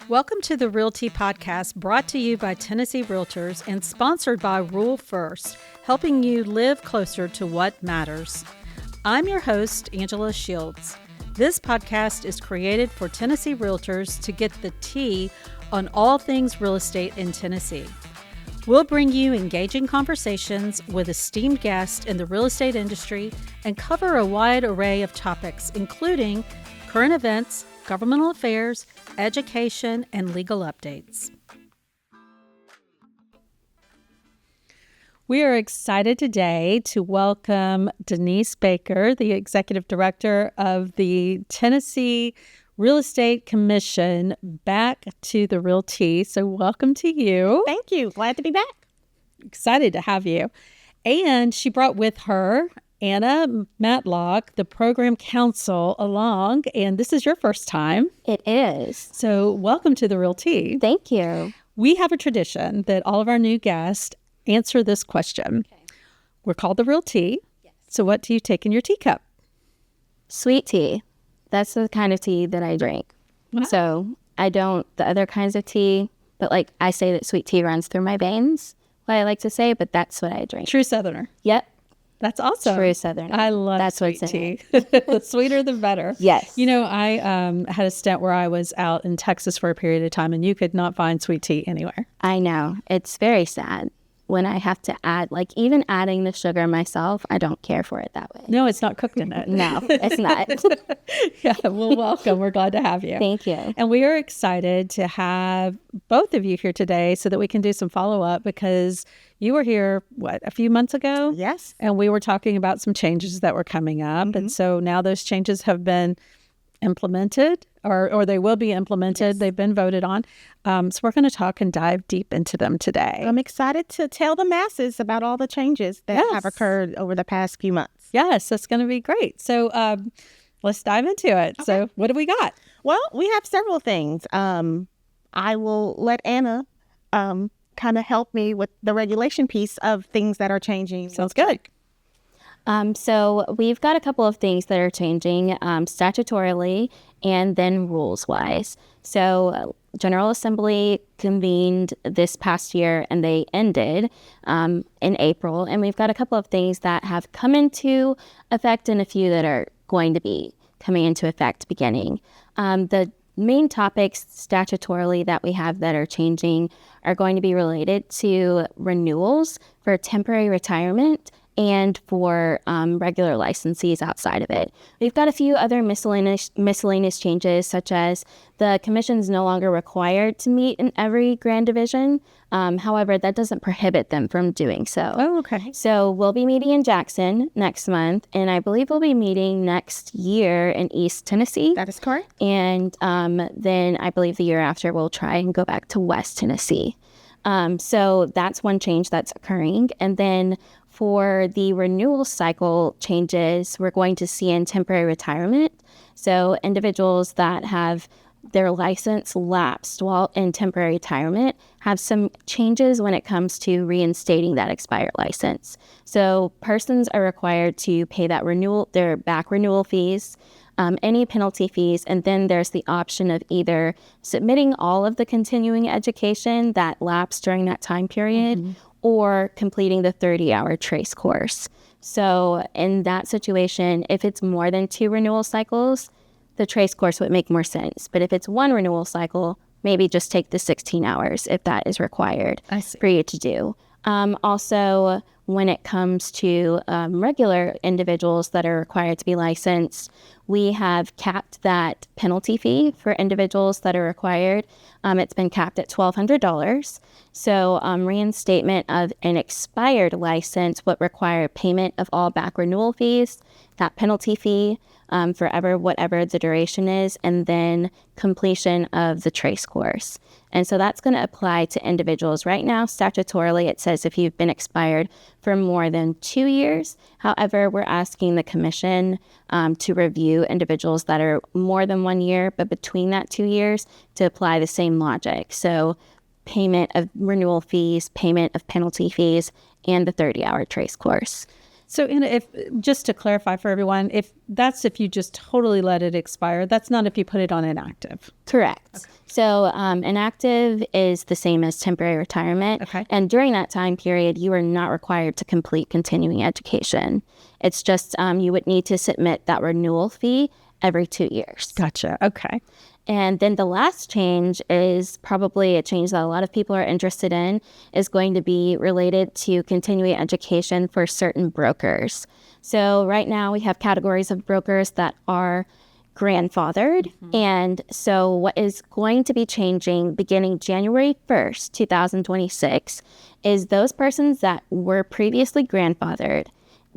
Welcome to the RealTea podcast, brought to you by Tennessee Realtors and sponsored by Rule First, helping you live closer to what matters. I'm your host, Angela Shields. This podcast is created for Tennessee Realtors to get the tea on all things real estate in Tennessee. We'll bring you engaging conversations with esteemed guests in the real estate industry and cover a wide array of topics, including current events, governmental affairs, education, and legal updates. We are excited today to welcome Denise Baker, the Executive Director of the Tennessee Real Estate Commission, back to the RealTea. So welcome to you. Thank you. Glad to be back. Excited to have you. And she brought with her Anna Matlock, the Program Counsel, along. And this is your first time. It is. So welcome to the RealTea. Thank you. We have a tradition that all of our new guests answer this question. Okay. We're called the RealTea. Yes. So what do you take in your teacup? Sweet tea. That's the kind of tea that I drink. Wow. So I don't, the other kinds of tea, but like I say that sweet tea runs through my veins, what I like to say, but that's what I drink. True Southerner. Yep. That's awesome. True Southerner. I love that's sweet tea. The sweeter, the better. Yes. You know, I had a stint where I was out in Texas for a period of time, and you could not find sweet tea anywhere. I know. It's very sad when I have to add, like even adding the sugar myself, I don't care for it that way. No, it's not cooked in it. No, it's not. Yeah, well, welcome. We're glad to have you. Thank you. And we are excited to have both of you here today so that we can do some follow-up, because you were here, a few months ago? Yes. And we were talking about some changes that were coming up. Mm-hmm. And so now those changes have been implemented, or they will be implemented. Yes. They've been voted on. So we're going to talk and dive deep into them today. I'm excited to tell the masses about all the changes that have occurred over the past few months. Yes, that's going to be great. So let's dive into it. Okay. So what do we got? Well, we have several things. I will let Anna kind of help me with the regulation piece of things that are changing. Sounds good. So we've got a couple of things that are changing statutorily and then rules-wise. So General Assembly convened this past year and they ended in April. And we've got a couple of things that have come into effect and a few that are going to be coming into effect beginning. The main topics statutorily that we have that are changing are going to be related to renewals for temporary retirement and for regular licensees outside of it. We've got a few other miscellaneous changes, such as the commission's no longer required to meet in every grand division. However, that doesn't prohibit them from doing so. Oh, okay. So we'll be meeting in Jackson next month, and I believe we'll be meeting next year in East Tennessee. That is correct. And then I believe the year after we'll try and go back to West Tennessee. So that's one change that's occurring. And then for the renewal cycle changes, we're going to see in temporary retirement. So individuals that have their license lapsed while in temporary retirement have some changes when it comes to reinstating that expired license. So persons are required to pay that their back renewal fees, any penalty fees, and then there's the option of either submitting all of the continuing education that lapsed during that time period, mm-hmm. or completing the 30-hour TREC course. So in that situation, if it's more than 2 renewal cycles, the TREC course would make more sense. But if it's 1 renewal cycle, maybe just take the 16 hours if that is required for you to do. Also, when it comes to regular individuals that are required to be licensed, we have capped that penalty fee for individuals that are required. It's been capped at $1,200. So reinstatement of an expired license would require payment of all back renewal fees, that penalty fee, forever, whatever the duration is, and then completion of the TREC course. And so that's going to apply to individuals. Right now, statutorily, it says if you've been expired for more than 2 years. However, we're asking the commission to review individuals that are more than 1 year, but between that 2 years to apply the same logic. So payment of renewal fees, payment of penalty fees, and the 30-hour TREC course. So, if just to clarify for everyone, if you just totally let it expire, that's not if you put it on inactive. Correct. Okay. So, inactive is the same as temporary retirement. Okay. And during that time period, you are not required to complete continuing education. It's just you would need to submit that renewal fee every 2 years. Gotcha. Okay. And then the last change is probably a change that a lot of people are interested in, is going to be related to continuing education for certain brokers. So right now we have categories of brokers that are grandfathered. And so what is going to be changing beginning January 1st, 2026, is those persons that were previously grandfathered,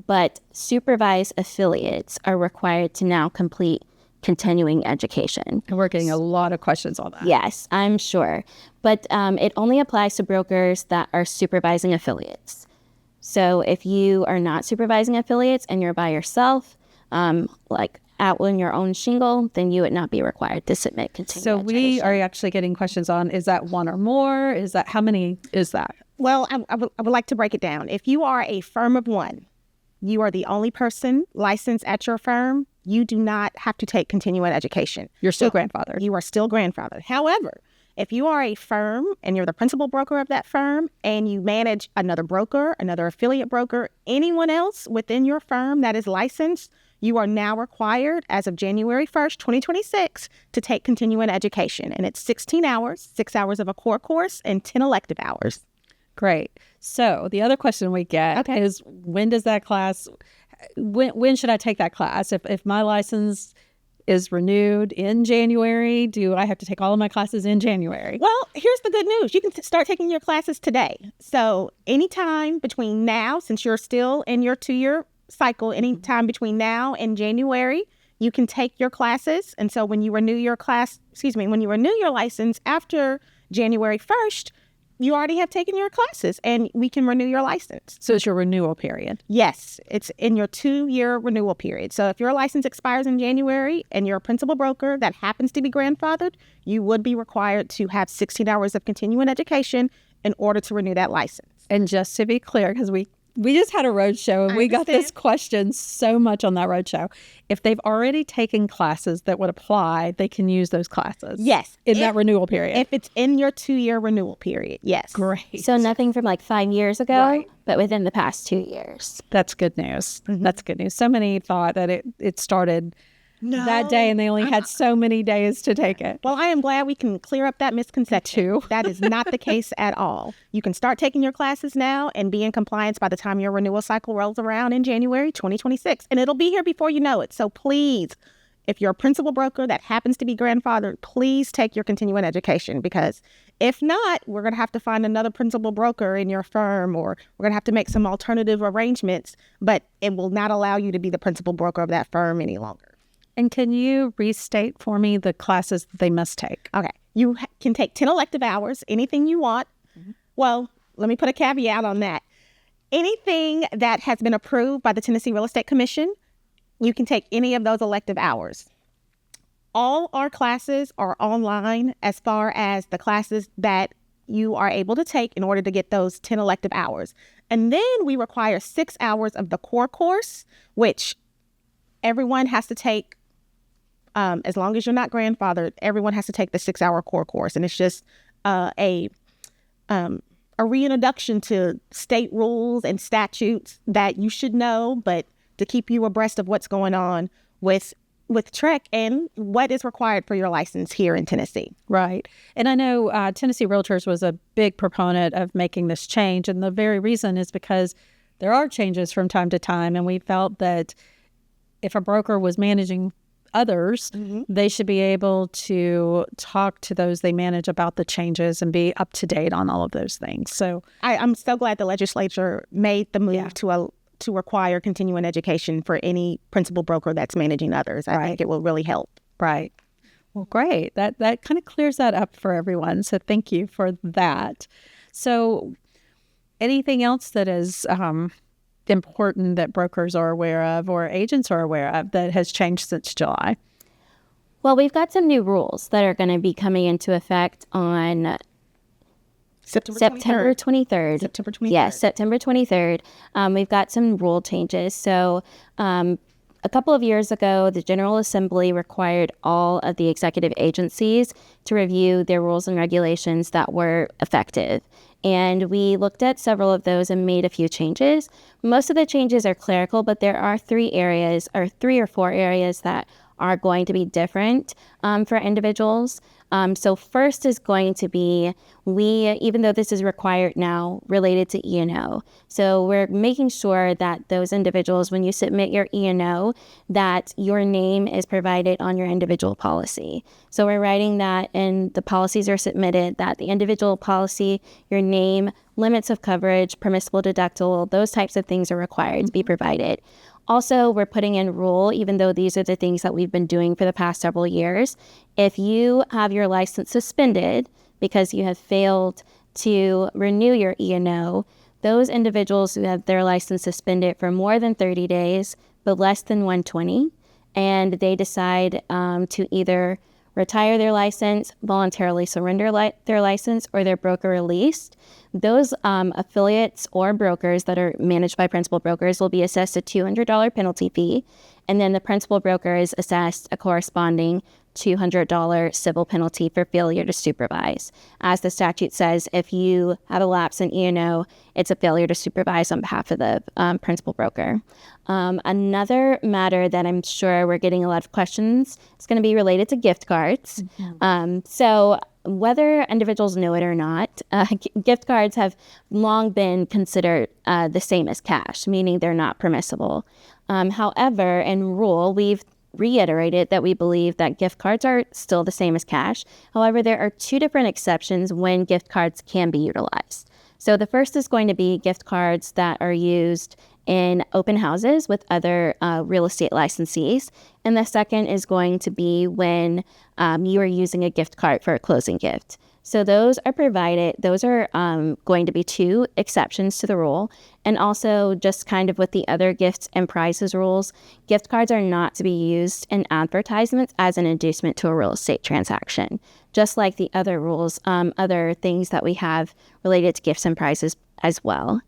but supervised affiliates are required to now complete continuing education. And we're getting a lot of questions on that. Yes, I'm sure. But it only applies to brokers that are supervising affiliates. So if you are not supervising affiliates and you're by yourself, like out on your own shingle, then you would not be required to submit continuing education. We are actually getting questions on, is that one or more? Is that, how many is that? Well, I would like to break it down. If you are a firm of one, you are the only person licensed at your firm, you do not have to take continuing education. You're still grandfathered. You are still grandfathered. However, if you are a firm and you're the principal broker of that firm and you manage another broker, another affiliate broker, anyone else within your firm that is licensed, you are now required as of January 1st, 2026 to take continuing education. And it's 16 hours, 6 hours of a core course and 10 elective hours. Great. So the other question we get is, when does that class, when should I take that class? If my license is renewed in January, do I have to take all of my classes in January? Well, here's the good news. You can start taking your classes today. So anytime between now, since you're still in your 2-year cycle, anytime between now and January, you can take your classes. And so when you renew your when you renew your license after January 1st, you already have taken your classes and we can renew your license. So it's your renewal period? Yes, it's in your 2-year renewal period. So if your license expires in January and you're a principal broker that happens to be grandfathered, you would be required to have 16 hours of continuing education in order to renew that license. And just to be clear, because we just had a road show and we got this question so much on that road show. If they've already taken classes that would apply, they can use those classes. Yes. In that renewal period. If it's in your 2-year renewal period, yes. Great. So nothing from like 5 years ago, but within the past 2 years. That's good news. That's good news. So many thought that it started that day and they only had so many days to take it. Well, I am glad we can clear up that misconception. That is not the case at all. You can start taking your classes now and be in compliance by the time your renewal cycle rolls around in January 2026. And it'll be here before you know it. So please, if you're a principal broker that happens to be grandfathered, please take your continuing education, because if not, we're going to have to find another principal broker in your firm, or we're going to have to make some alternative arrangements, but it will not allow you to be the principal broker of that firm any longer. And can you restate for me the classes that they must take? Okay. You can take 10 elective hours, anything you want. Well, let me put a caveat on that. Anything that has been approved by the Tennessee Real Estate Commission, you can take any of those elective hours. All our classes are online as far as the classes that you are able to take in order to get those 10 elective hours. And then we require 6 hours of the core course, which everyone has to take. As long as you're not grandfathered, everyone has to take the 6-hour core course. And it's just a reintroduction to state rules and statutes that you should know, but to keep you abreast of what's going on with TREC and what is required for your license here in Tennessee. Right. And I know Tennessee Realtors was a big proponent of making this change. And the very reason is because there are changes from time to time. And we felt that if a broker was managing others, they should be able to talk to those they manage about the changes and be up to date on all of those things. So I'm so glad the legislature made the move to require continuing education for any principal broker that's managing others. I think it will really help. Right. Well, great. That kind of clears that up for everyone. So thank you for that. So anything else that is important that brokers are aware of or agents are aware of that has changed since July? Well, we've got some new rules that are going to be coming into effect on September 23rd. September 23rd. Yes, September 23rd. We've got some rule changes. So a couple of years ago, the General Assembly required all of the executive agencies to review their rules and regulations that were effective. And we looked at several of those and made a few changes. Most of the changes are clerical, but there are three or four areas that are going to be different for individuals. So first is going to be, even though this is required now, related to E&O. So we're making sure that those individuals, when you submit your E&O, that your name is provided on your individual policy. So we're writing that, and the policies are submitted, that the individual policy, your name, limits of coverage, permissible deductible, those types of things are required to be provided. Also, we're putting in rule, even though these are the things that we've been doing for the past several years. If you have your license suspended because you have failed to renew your E&O, those individuals who have their license suspended for more than 30 days, but less than 120, and they decide to either retire their license, voluntarily surrender their license, or their broker released, those affiliates or brokers that are managed by principal brokers will be assessed a $200 penalty fee, and then the principal broker is assessed a corresponding $200 civil penalty for failure to supervise. As the statute says, if you have a lapse in E&O, it's a failure to supervise on behalf of the principal broker. Another matter that I'm sure we're getting a lot of questions is going to be related to gift cards. So whether individuals know it or not, gift cards have long been considered the same as cash, meaning they're not permissible. However, in rule, we've reiterated that we believe that gift cards are still the same as cash. However, there are two different exceptions when gift cards can be utilized. So the first is going to be gift cards that are used in open houses with other real estate licensees. And the second is going to be when you are using a gift card for a closing gift. So those are going to be two exceptions to the rule. And also, just kind of with the other gifts and prizes rules, gift cards are not to be used in advertisements as an inducement to a real estate transaction, just like the other rules, other things that we have related to gifts and prizes as well.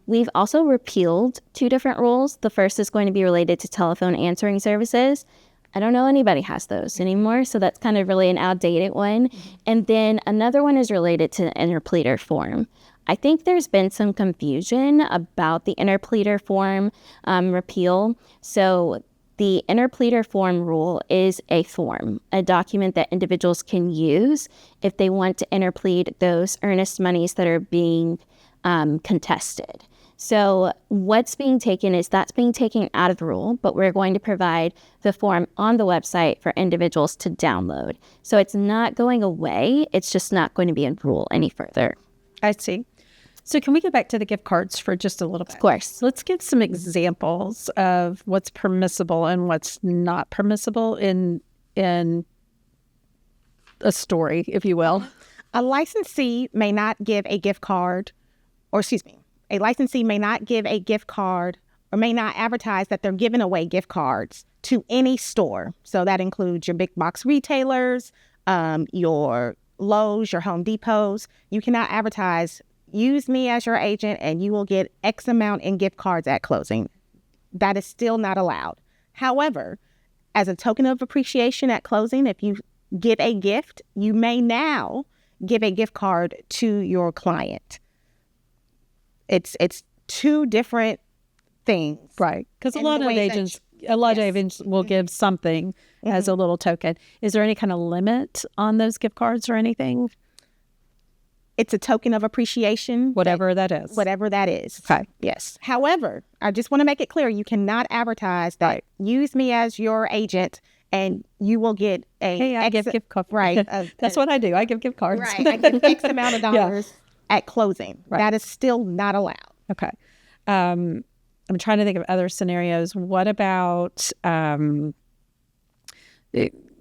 We've also repealed two different rules. The first is going to be related to telephone answering services. I don't know anybody has those anymore, so that's kind of really an outdated one. And then another one is related to the interpleader form. I think there's been some confusion about the interpleader form repeal. So the interpleader form rule is a form, a document that individuals can use if they want to interplead those earnest monies that are being contested. So what's being taken is that's being taken out of the rule, but we're going to provide the form on the website for individuals to download. So it's not going away. It's just not going to be in rule any further. I see. So can we go back to the gift cards for just a little bit? Of course. Let's give some examples of what's permissible and what's not permissible in a story, if you will. A licensee may not give a gift card, a licensee may not give a gift card or may not advertise that they're giving away gift cards to any store. So that includes your big box retailers, your Lowe's, your Home Depots. You cannot advertise, use me as your agent and you will get X amount in gift cards at closing. That is still not allowed. However, as a token of appreciation at closing, if you give a gift, you may now give a gift card to your client. It's two different things. Right. Because a lot of agents will give something as a little token. Is there any kind of limit on those gift cards or anything? It's a token of appreciation. Whatever that is. Whatever that is. Okay. Yes. However, I just want to make it clear, you cannot advertise that use me as your agent and you will get I give gift cards. Right. That's what I do. I give gift cards. Right. I give X amount of dollars at closing. Right. That is still not allowed. Okay. I'm trying to think of other scenarios. What about,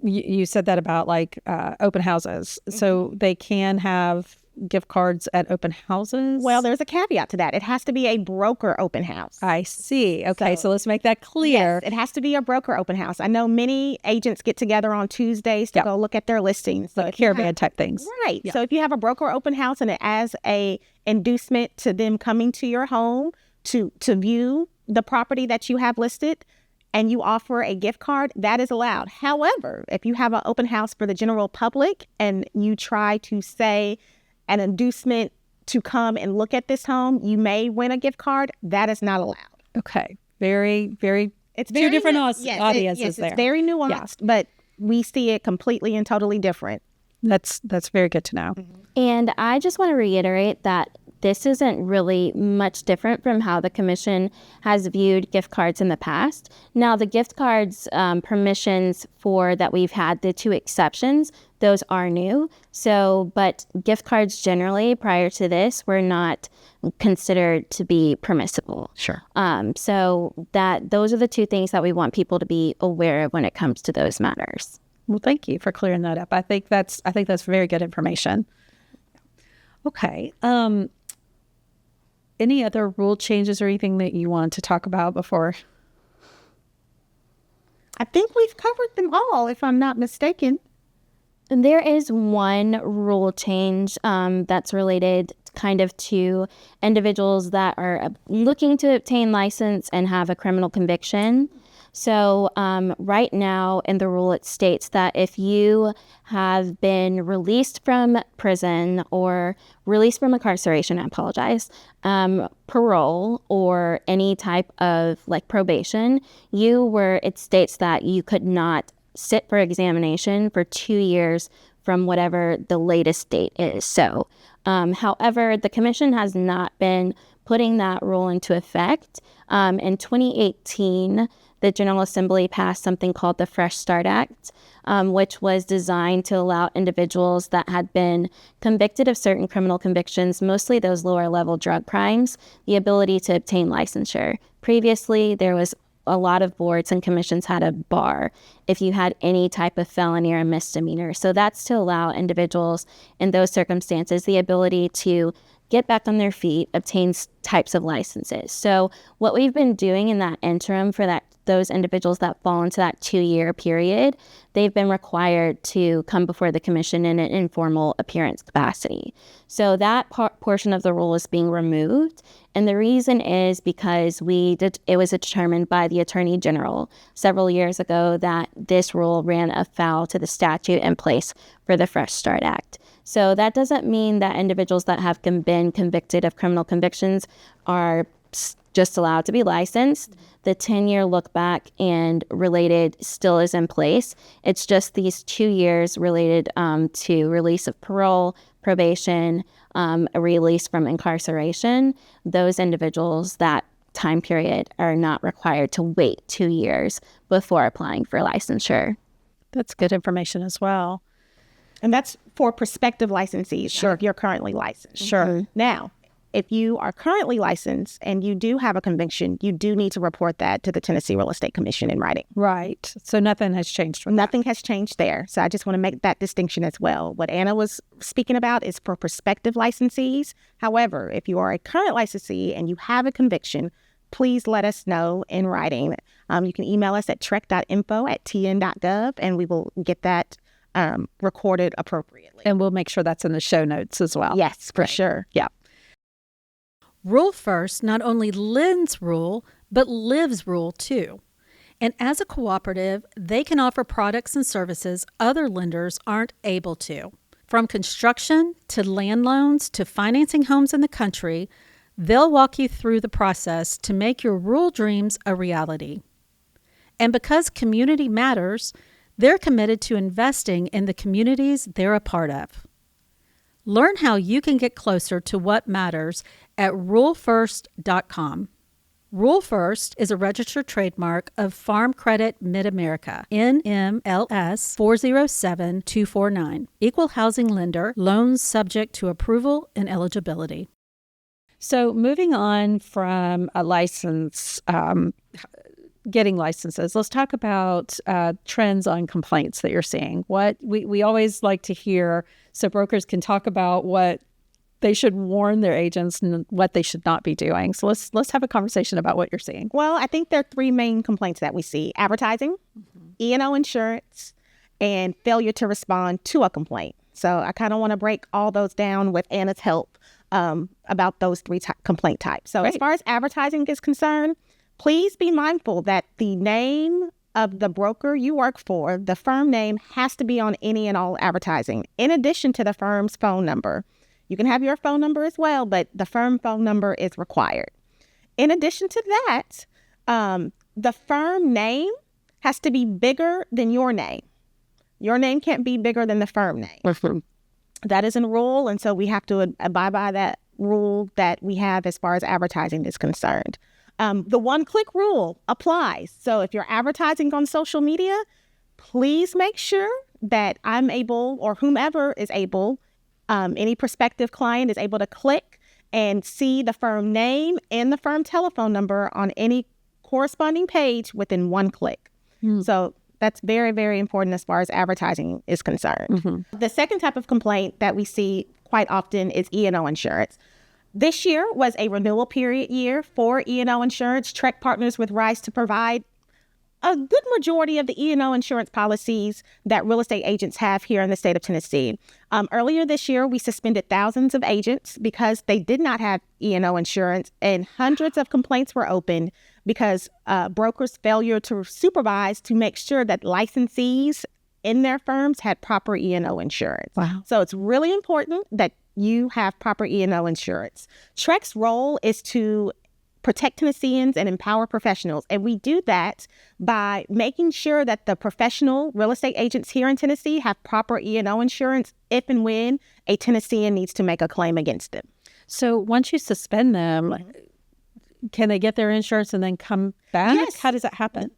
you said that about like open houses. So they can have gift cards at open houses? Well, there's a caveat to that. It has to be a broker open house. I see. Okay, so let's make that clear. Yes, it has to be a broker open house. I know many agents get together on Tuesdays to go look at their listings. So caravan type things. Right. Yeah. So if you have a broker open house and it as a inducement to them coming to your home to view the property that you have listed, and you offer a gift card, that is allowed. However, if you have an open house for the general public and you try to say an inducement to come and look at this home, you may win a gift card. That is not allowed. Okay. Very, very, it's two different audiences yes, there. It's very nuanced, but we see it completely and totally different. That's very good to know. And I just want to reiterate that this isn't really much different from how the commission has viewed gift cards in the past. Now, the gift cards permissions for that we've had, the 2 exceptions, those are new. So, but gift cards generally prior to this were not considered to be permissible. Sure. So those are the 2 things that we want people to be aware of when it comes to those matters. Well, thank you for clearing that up. I think that's very good information. Okay. Any other rule changes or anything that you want to talk about before? I think we've covered them all, if I'm not mistaken. There is one rule change that's related kind of to individuals that are looking to obtain license and have a criminal conviction. So right now in the rule, it states that if you have been released from prison or released from incarceration, I apologize, parole or any type of like probation, it states that you could not sit for examination for 2 years from whatever the latest date is. So, however, the commission has not been putting that rule into effect. In 2018, the General Assembly passed something called the Fresh Start Act, which was designed to allow individuals that had been convicted of certain criminal convictions, mostly those lower level drug crimes, the ability to obtain licensure. Previously, there was a lot of boards and commissions had a bar if you had any type of felony or misdemeanor. So that's to allow individuals in those circumstances the ability to get back on their feet, obtain types of licenses. So what we've been doing in that interim for those individuals that fall into that 2-year period, they've been required to come before the commission in an informal appearance capacity. So that portion of the rule is being removed. And the reason is because it was determined by the Attorney General several years ago that this rule ran afoul to the statute in place for the Fresh Start Act. So that doesn't mean that individuals that have been convicted of criminal convictions are just allowed to be licensed. The 10-year look back and related still is in place. It's just these 2 years related to release of parole, probation, a release from incarceration. Those individuals, that time period, are not required to wait 2 years before applying for licensure. That's good information as well. And that's for prospective licensees. Sure. If you're currently licensed. Sure. Mm-hmm. Now, if you are currently licensed and you do have a conviction, you do need to report that to the Tennessee Real Estate Commission in writing. Right. So nothing has changed with Nothing has changed there. So I just want to make that distinction as well. What Anna was speaking about is for prospective licensees. However, if you are a current licensee and you have a conviction, please let us know in writing. You can email us at trec.info@tn.gov and we will get that recorded appropriately. And we'll make sure that's in the show notes as well. Yes, for sure. Yeah. Rule First not only lends rule, but lives rule too. And as a cooperative, they can offer products and services other lenders aren't able to. From construction to land loans to financing homes in the country, they'll walk you through the process to make your rural dreams a reality. And because community matters, they're committed to investing in the communities they're a part of. Learn how you can get closer to what matters at rulefirst.com. Rule First is a registered trademark of Farm Credit Mid-America, NMLS 407249. Equal housing lender, loans subject to approval and eligibility. So moving on from a license, getting licenses, let's talk about trends on complaints that you're seeing. What we always like to hear, so brokers can talk about what they should warn their agents what they should not be doing. So let's have a conversation about what you're seeing. Well, I think there are three main complaints that we see: advertising, E&O insurance, and failure to respond to a complaint. So I kind of want to break all those down with Anna's help about those three complaint types. So As far as advertising is concerned, please be mindful that the name of the broker you work for, the firm name, has to be on any and all advertising, in addition to the firm's phone number. You can have your phone number as well, but the firm phone number is required. In addition to that, the firm name has to be bigger than your name. Your name can't be bigger than the firm name. That is a rule, and so we have to abide by that rule that we have as far as advertising is concerned. The one-click rule applies. So if you're advertising on social media, please make sure that I'm able, or whomever is able, any prospective client is able to click and see the firm name and the firm telephone number on any corresponding page within one click. So that's very, very important as far as advertising is concerned. The second type of complaint that we see quite often is E&O insurance. This year was a renewal period year for E&O insurance. TREC partners with RISE to provide a good majority of the E&O insurance policies that real estate agents have here in the state of Tennessee. Earlier this year, we suspended thousands of agents because they did not have E&O insurance, and hundreds of complaints were opened because brokers' failure to supervise to make sure that licensees in their firms had proper E&O insurance. Wow. So it's really important that you have proper E&O insurance. TREC's role is to protect Tennesseans and empower professionals. And we do that by making sure that the professional real estate agents here in Tennessee have proper E&O insurance if and when a Tennessean needs to make a claim against them. So once you suspend them, can they get their insurance and then come back? Yes. How does that happen?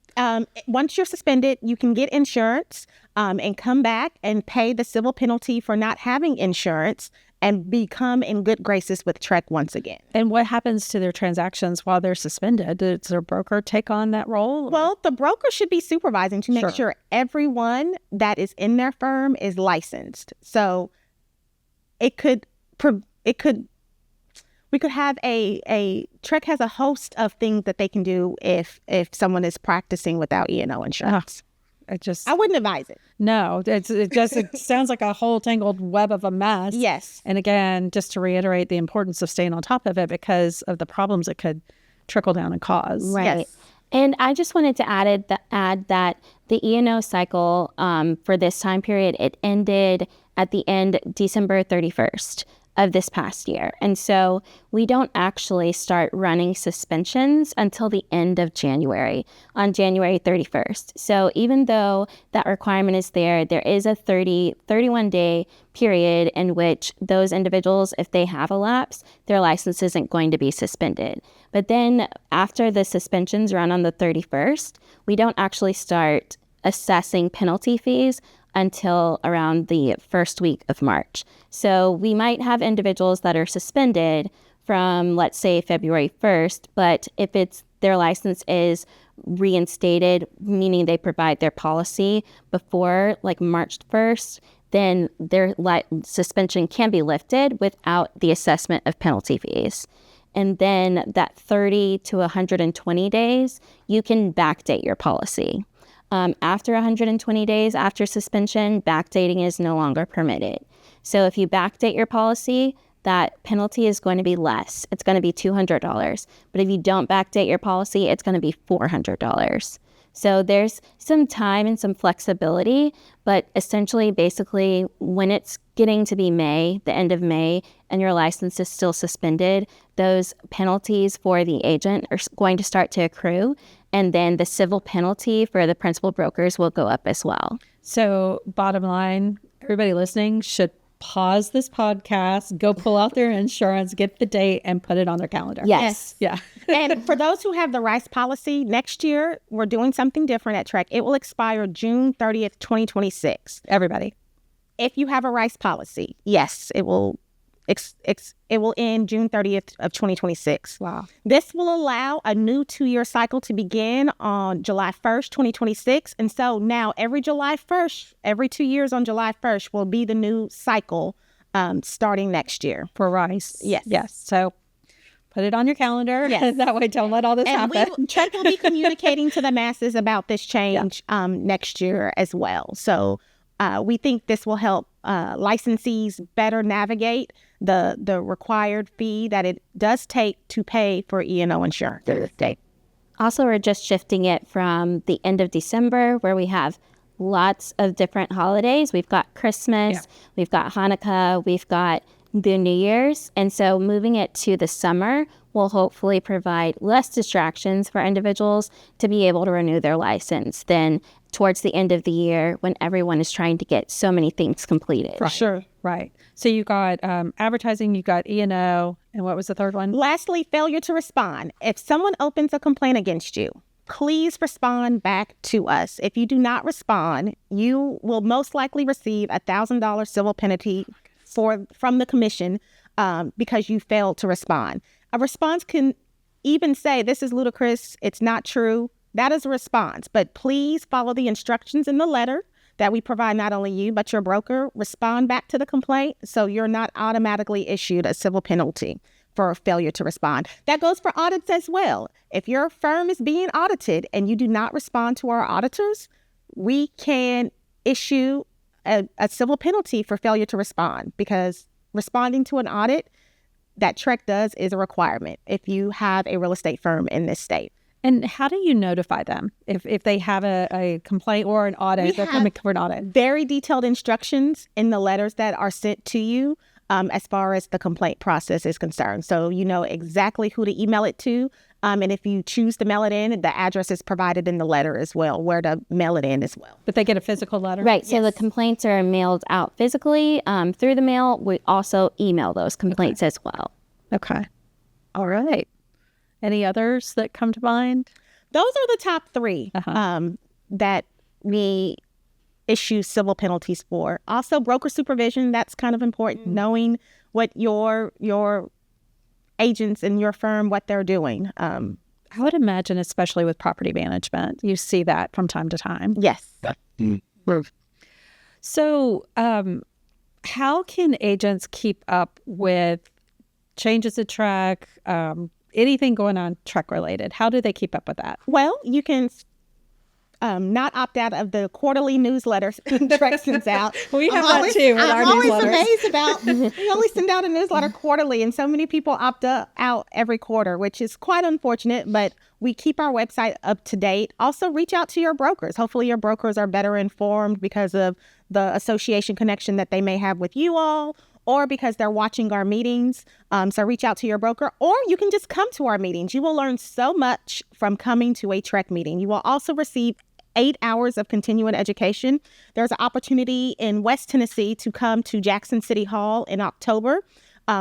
Once you're suspended, you can get insurance and come back and pay the civil penalty for not having insurance and become in good graces with TREC once again. And what happens to their transactions while they're suspended? Does their broker take on that role? Well, the broker should be supervising to make sure everyone that is in their firm is licensed. So we could have TREC has a host of things that they can do if someone is practicing without E&O insurance. I wouldn't advise it. No, it sounds like a whole tangled web of a mess. Yes. And again, just to reiterate the importance of staying on top of it because of the problems it could trickle down and cause. Right. Yes. And I just wanted to add that the E&O cycle for this time period, it ended at the end December 31st of this past year. And so we don't actually start running suspensions until the end of January, on January 31st. So even though that requirement is there is a 31-day period in which those individuals, if they have a lapse, their license isn't going to be suspended. But then after the suspensions run on the 31st, we don't actually start assessing penalty fees until around the first week of March. So we might have individuals that are suspended from, let's say, February 1st, but if their license is reinstated, meaning they provide their policy before like March 1st, then their suspension can be lifted without the assessment of penalty fees. And then that 30 to 120 days, you can backdate your policy. After 120 days after suspension, backdating is no longer permitted. So if you backdate your policy, that penalty is going to be less. It's going to be $200. But if you don't backdate your policy, it's going to be $400. So there's some time and some flexibility, but essentially, basically, when it's getting to be May, the end of May, and your license is still suspended, those penalties for the agent are going to start to accrue. And then the civil penalty for the principal brokers will go up as well. So bottom line, everybody listening should pause this podcast, go pull out their insurance, get the date, and put it on their calendar. Yes. Yeah. And for those who have the RISE policy, next year, we're doing something different at TREC. It will expire June 30th, 2026. Everybody. If you have a RISE policy, yes, it will end June 30th of 2026. Wow. This will allow a new 2-year cycle to begin on July 1st, 2026. And so now every July 1st, every 2 years on July 1st will be the new cycle starting next year. For rice. Yes. Yes. So put it on your calendar. Yes. That way, don't let all this happen. TREC will be communicating to the masses about this change next year as well. So we think this will help licensees better navigate the required fee that it does take to pay for E&O insurance in the state. Also, we're just shifting it from the end of December, where we have lots of different holidays. We've got Christmas, we've got Hanukkah, we've got the New Year's. And so moving it to the summer will hopefully provide less distractions for individuals to be able to renew their license than towards the end of the year when everyone is trying to get so many things completed. Right. Sure. Right. So you got advertising, you got E&O, and what was the third one? Lastly, failure to respond. If someone opens a complaint against you, please respond back to us. If you do not respond, you will most likely receive a $1,000 civil penalty from the commission because you failed to respond. A response can even say, "This is ludicrous. It's not true." That is a response. But please follow the instructions in the letter that we provide not only you, but your broker. Respond back to the complaint so you're not automatically issued a civil penalty for failure to respond. That goes for audits as well. If your firm is being audited and you do not respond to our auditors, we can issue a civil penalty for failure to respond, because responding to an audit that TREC does is a requirement if you have a real estate firm in this state. And how do you notify them if they have a complaint or an audit? They're coming for an audit. Very detailed instructions in the letters that are sent to you as far as the complaint process is concerned. So you know exactly who to email it to. And if you choose to mail it in, the address is provided in the letter as well, where to mail it in as well. But they get a physical letter? Right. So the complaints are mailed out physically through the mail. We also email those complaints as well. Okay. All right. Any others that come to mind? Those are the top three that we issue civil penalties for. Also, broker supervision, that's kind of important, knowing what your agents in your firm, what they're doing. I would imagine, especially with property management, you see that from time to time. Yes. So how can agents keep up with changes at TREC, anything going on TREC related? How do they keep up with that? Well, you can not opt out of the quarterly newsletters TREC sends out. We have that too in our I'm newsletters. always amazed about, we only send out a newsletter quarterly, and so many people opt out every quarter, which is quite unfortunate, but we keep our website up to date. Also, reach out to your brokers. Hopefully your brokers are better informed because of the association connection that they may have with you all, or because they're watching our meetings. So reach out to your broker, or you can just come to our meetings. You will learn so much from coming to a TREC meeting. You will also receive 8 hours of continuing education. There's an opportunity in West Tennessee to come to Jackson City Hall in October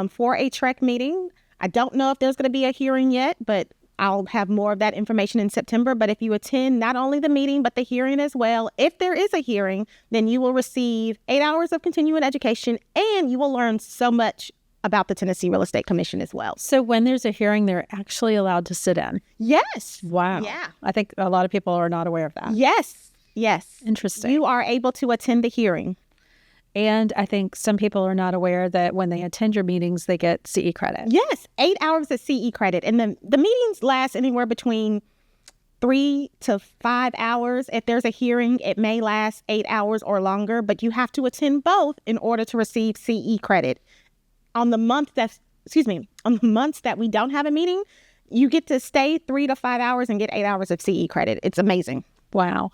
for a TREC meeting. I don't know if there's going to be a hearing yet, but I'll have more of that information in September. But if you attend not only the meeting, but the hearing as well, if there is a hearing, then you will receive 8 hours of continuing education, and you will learn so much about the Tennessee Real Estate Commission as well. So when there's a hearing, they're actually allowed to sit in? Yes. Wow. Yeah. I think a lot of people are not aware of that. Yes. Yes. Interesting. You are able to attend the hearing. And I think some people are not aware that when they attend your meetings, they get CE credit. Yes, 8 hours of CE credit. And the meetings last anywhere between 3 to 5 hours. If there's a hearing, it may last 8 hours or longer, but you have to attend both in order to receive CE credit. On the months that we don't have a meeting, you get to stay 3 to 5 hours and get 8 hours of CE credit. It's amazing. Wow.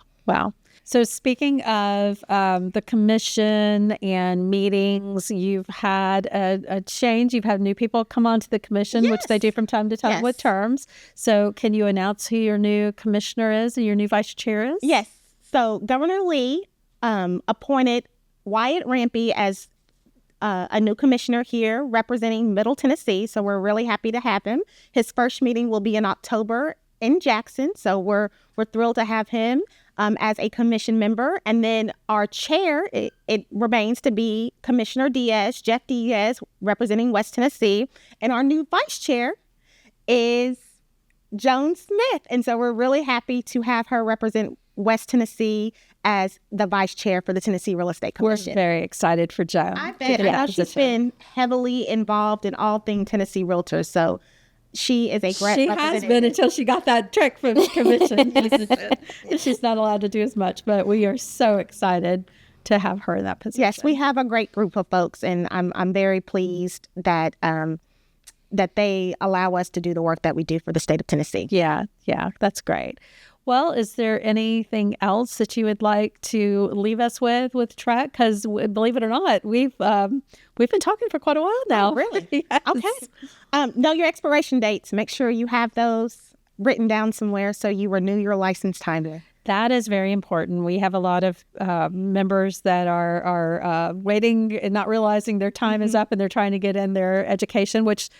So speaking of the commission and meetings, you've had a change. You've had new people come onto the commission, which they do from time to time with terms. So can you announce who your new commissioner is and your new vice chair is? Yes. So Governor Lee appointed Wyatt Rampey as a new commissioner here representing Middle Tennessee. So we're really happy to have him. His first meeting will be in October in Jackson. So we're thrilled to have him as a commission member. And then our chair, it remains to be Commissioner Diaz, Jeff Diaz, representing West Tennessee. And our new vice chair is Joan Smith. And so we're really happy to have her represent West Tennessee as the vice chair for the Tennessee Real Estate Commission. We're very excited for Joan. I know she's been heavily involved in all things Tennessee Realtors, so she is a great She has been until she got that trick from the commission. She's not allowed to do as much, but we are so excited to have her in that position. Yes, we have a great group of folks, and I'm very pleased that that they allow us to do the work that we do for the state of Tennessee. Yeah, that's great. Well, is there anything else that you would like to leave us with TREC? Because believe it or not, we've been talking for quite a while now. Oh, really? Yes. Okay. Know your expiration dates. Make sure you have those written down somewhere so you renew your license timely. That is very important. We have a lot of members that are waiting and not realizing their time is up, and they're trying to get in their education, which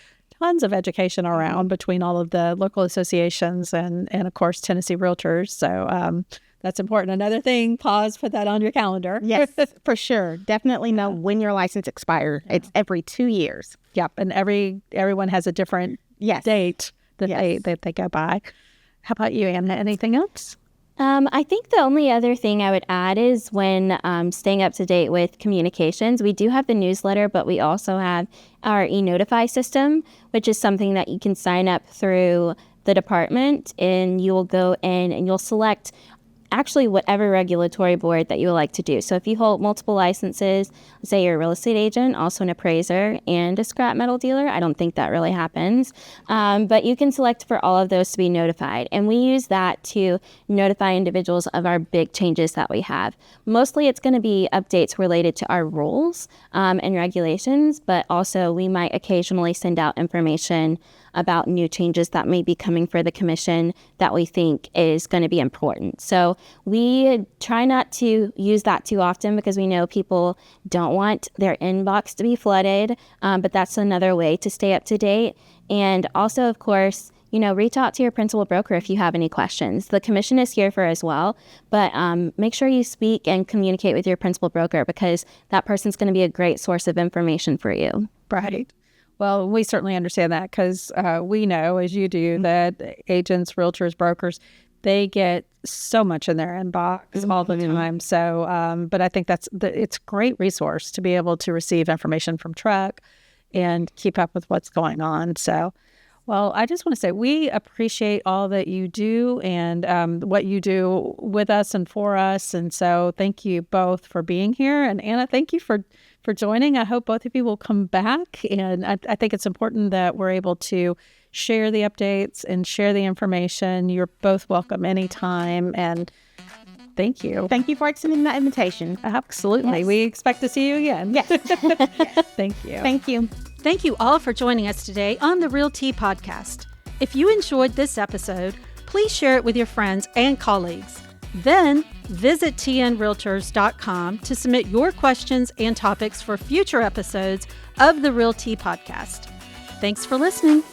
tons of education around between all of the local associations and of course, Tennessee Realtors. So that's important. Another thing, put that on your calendar. Yes, for sure. Definitely know when your license expires. Yeah. It's every 2 years. Yep. And everyone has a different date that they go by. How about you, Anna? Anything else? I think the only other thing I would add is when staying up to date with communications. We do have the newsletter, but we also have our e-notify system, which is something that you can sign up through the department, and you will go in and you'll select actually whatever regulatory board that you would like to do. So if you hold multiple licenses, say you're a real estate agent, also an appraiser, and a scrap metal dealer, I don't think that really happens, but you can select for all of those to be notified. And we use that to notify individuals of our big changes that we have. Mostly it's going to be updates related to our rules and regulations, but also we might occasionally send out information about new changes that may be coming for the commission that we think is going to be important. So we try not to use that too often because we know people don't want their inbox to be flooded, but that's another way to stay up to date. And also, of course, reach out to your principal broker if you have any questions. The commission is here for as well, but make sure you speak and communicate with your principal broker because that person's going to be a great source of information for you. Right. Well, we certainly understand that because we know, as you do, that agents, realtors, brokers, they get so much in their inbox all the time. So, but I think it's a great resource to be able to receive information from TREC and keep up with what's going on. So, well, I just want to say we appreciate all that you do and what you do with us and for us. And so thank you both for being here. And Anna, thank you for joining. I hope both of you will come back. And I think it's important that we're able to share the updates and share the information. You're both welcome anytime. And thank you. Thank you for extending that invitation. Absolutely. Yes. We expect to see you again. Yes. Thank you. Thank you. Thank you all for joining us today on the RealTea podcast. If you enjoyed this episode, please share it with your friends and colleagues. Then visit tnrealtors.com to submit your questions and topics for future episodes of the RealTea podcast. Thanks for listening.